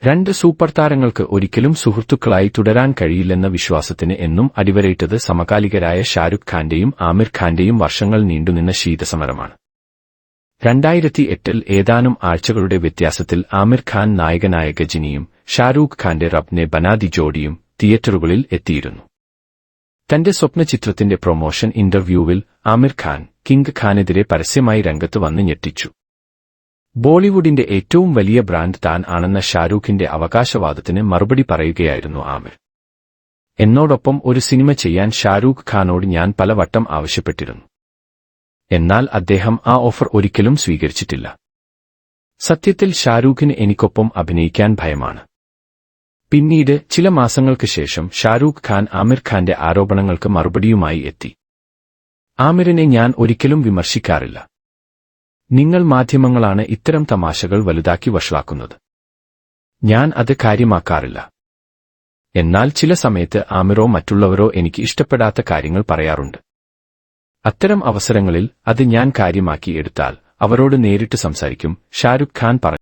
രണ്ട് സൂപ്പർ താരങ്ങൾക്ക് ഒരിക്കലും സുഹൃത്തുക്കളായി തുടരാൻ കഴിയില്ലെന്ന വിശ്വാസത്തിന് എന്നും അടിവരയിട്ടത് സമകാലികരായ ഷാരുഖ് ഖാന്റെയും ആമിർ ഖാന്റെയും വർഷങ്ങൾ നീണ്ടുനിന്ന ശീതസമരമാണ്. 2008-ൽ ഏതാനും ആഴ്ചകളുടെ വ്യത്യാസത്തിൽ ആമിർ ഖാൻ നായകനായ ഗജിനിയും ഷാരൂഖ് ഖാന്റെ റബ് നെ ബനാ ദി ജോഡിയും തിയേറ്ററുകളിൽ എത്തിയിരുന്നു. തന്റെ സ്വപ്നചിത്രത്തിന്റെ പ്രൊമോഷൻ ഇന്റർവ്യൂവിൽ ആമിർ ഖാൻ കിങ് ഖാനെതിരെ പരസ്യമായി രംഗത്ത് വന്ന് ഞെട്ടിച്ചു. ബോളിവുഡിന്റെ ഏറ്റവും വലിയ ബ്രാൻഡ് താൻ ആണെന്ന ഷാരൂഖിന്റെ അവകാശവാദത്തിന് മറുപടി പറയുകയായിരുന്നു ആമിർ. എന്നോടൊപ്പം ഒരു സിനിമ ചെയ്യാൻ ഷാരൂഖ് ഖാനോട് ഞാൻ പലവട്ടം ആവശ്യപ്പെട്ടിരുന്നു. എന്നാൽ അദ്ദേഹം ആ ഓഫർ ഒരിക്കലും സ്വീകരിച്ചിട്ടില്ല. സത്യത്തിൽ ഷാരൂഖിന് എനിക്കൊപ്പം അഭിനയിക്കാൻ ഭയമാണ്. പിന്നീട് ചില മാസങ്ങൾക്ക് ശേഷം ഷാരൂഖ് ഖാൻ ആമിർ ഖാന്റെ ആരോപണങ്ങൾക്ക് മറുപടിയുമായി എത്തി. ആമിറിനെ ഞാൻ ഒരിക്കലും വിമർശിക്കാറില്ല. നിങ്ങൾ മാധ്യമങ്ങളാണ് ഇത്തരം തമാശകൾ വലുതാക്കി വഷളാക്കുന്നത്. ഞാൻ അത് കാര്യമാക്കാറില്ല. എന്നാൽ ചില സമയത്ത് ആമിറോ മറ്റുള്ളവരോ എനിക്ക് ഇഷ്ടപ്പെടാത്ത കാര്യങ്ങൾ പറയാറുണ്ട്. അത്തരം അവസരങ്ങളിൽ അത് ഞാൻ കാര്യമാക്കി എടുത്താൽ അവരോട് നേരിട്ട് സംസാരിക്കും, ഷാരൂഖ് ഖാൻ പറഞ്ഞു.